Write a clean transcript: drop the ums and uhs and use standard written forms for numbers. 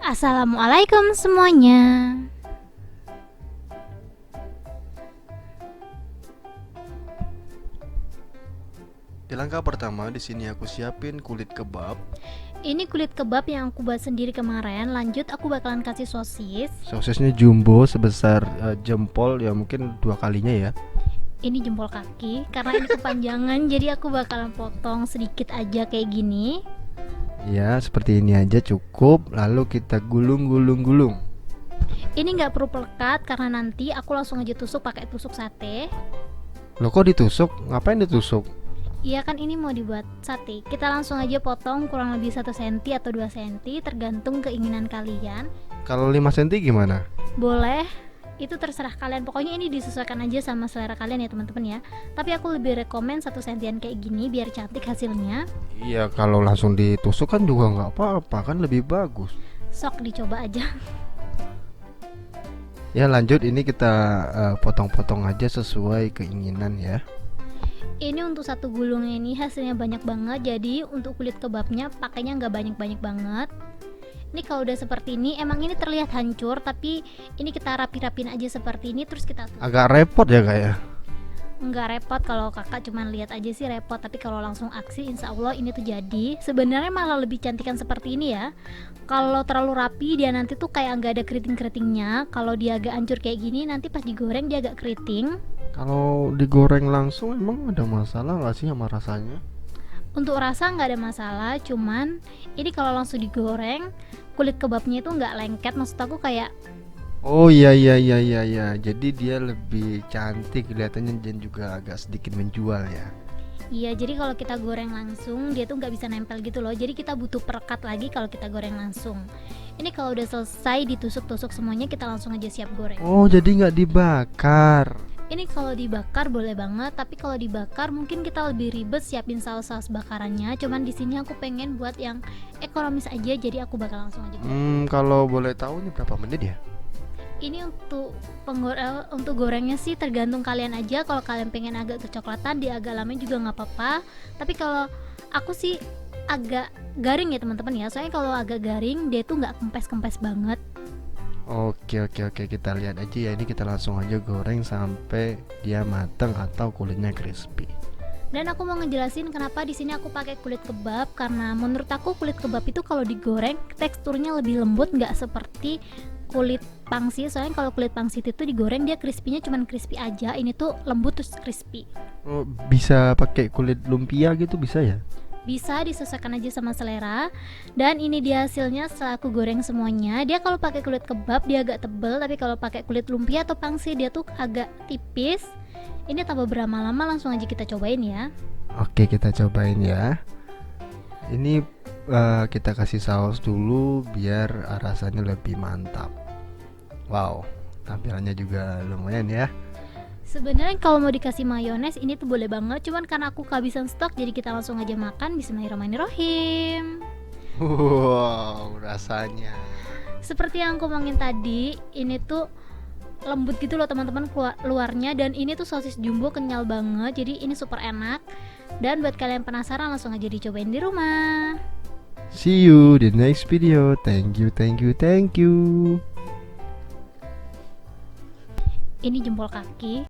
Assalamualaikum semuanya. Di langkah pertama di sini aku siapin kulit kebab. Ini kulit kebab yang aku buat sendiri kemarin. Lanjut aku bakalan kasih sosis. Sosisnya jumbo sebesar jempol ya, mungkin dua kalinya ya. Ini jempol kaki karena ini kepanjangan jadi aku bakalan potong sedikit aja kayak gini. Ya, seperti ini aja cukup. Lalu kita gulung. Ini nggak perlu pelekat karena nanti aku langsung aja tusuk pakai tusuk sate. Loh, kok ditusuk? Ngapain ditusuk? Iya kan ini mau dibuat sate. Kita langsung aja potong kurang lebih 1 cm atau 2 cm tergantung keinginan kalian. Kalau 5 cm gimana? Boleh, itu terserah kalian. Pokoknya ini disesuaikan aja sama selera kalian ya teman-teman ya. Tapi aku lebih rekomen 1 sentian kayak gini biar cantik hasilnya. Iya, kalau langsung ditusuk kan juga nggak apa-apa, kan lebih bagus. Sok dicoba aja. Ya, lanjut, ini kita potong-potong aja sesuai keinginan ya. Ini untuk satu gulungnya ini hasilnya banyak banget. Jadi untuk kulit kebabnya pakainya nggak banyak-banyak banget. Ini kalau udah seperti ini emang ini terlihat hancur, tapi ini kita rapi-rapin aja seperti ini terus kita tutup. Agak repot ya kayak. Nggak repot, kalau kakak cuman lihat aja sih repot, tapi kalau langsung aksi insya Allah ini tuh jadi. Sebenarnya malah lebih cantikan seperti ini ya. Kalau terlalu rapi dia nanti tuh kayak nggak ada keriting-keritingnya. Kalau dia agak hancur kayak gini nanti pas digoreng dia agak keriting. Kalau digoreng langsung emang ada masalah nggak sih sama rasanya? Untuk rasa nggak ada masalah, cuman ini kalau langsung digoreng kulit kebabnya itu nggak lengket, maksud aku kayak. Oh iya. Jadi dia lebih cantik kelihatannya dan juga agak sedikit menjual ya. Iya, jadi kalau kita goreng langsung dia tuh nggak bisa nempel gitu loh. Jadi kita butuh perekat lagi kalau kita goreng langsung. Ini kalau udah selesai ditusuk-tusuk semuanya kita langsung aja siap goreng. Oh, jadi nggak dibakar. Ini kalau dibakar boleh banget, tapi kalau dibakar mungkin kita lebih ribet siapin saus-saus bakarannya. Cuman di sini aku pengen buat yang ekonomis aja, jadi aku bakal langsung aja goreng. Kalau boleh tahu ini berapa menit ya? Ini untuk gorengnya sih tergantung kalian aja. Kalau kalian pengen agak kecoklatan dia agak lama juga nggak apa-apa. Tapi kalau aku sih agak garing ya teman-teman ya. Soalnya kalau agak garing dia tuh nggak kempes-kempes banget. Oke, kita lihat aja ya. Ini kita langsung aja goreng sampai dia matang atau kulitnya crispy. Dan aku mau ngejelasin kenapa di sini aku pakai kulit kebab, karena menurut aku kulit kebab itu kalau digoreng teksturnya lebih lembut, nggak seperti kulit pangsit. Soalnya kalau kulit pangsit itu digoreng dia crispy-nya cuman crispy aja, ini tuh lembut terus crispy. Oh, bisa pakai kulit lumpia gitu bisa ya? Bisa disesuaikan aja sama selera. Dan ini dia hasilnya setelah aku goreng semuanya. Dia kalau pakai kulit kebab dia agak tebel, tapi kalau pakai kulit lumpia atau pangsit dia tuh agak tipis. Ini tak beberapa lama, langsung aja kita cobain ya. Oke, kita cobain ya. Ini kita kasih saus dulu biar rasanya lebih mantap. Wow, tampilannya juga lumayan ya. Sebenarnya kalau mau dikasih mayones ini tuh boleh banget, cuman karena aku kehabisan stok jadi kita langsung aja makan. Bismillahirrahmanirrahim. Wow, rasanya. Seperti yang aku ngomongin tadi, ini tuh lembut gitu loh teman-teman luarnya, dan ini tuh sosis jumbo kenyal banget, jadi ini super enak. Dan buat kalian penasaran langsung aja dicobain di rumah. See you di next video. Thank you. Ini jempol kaki.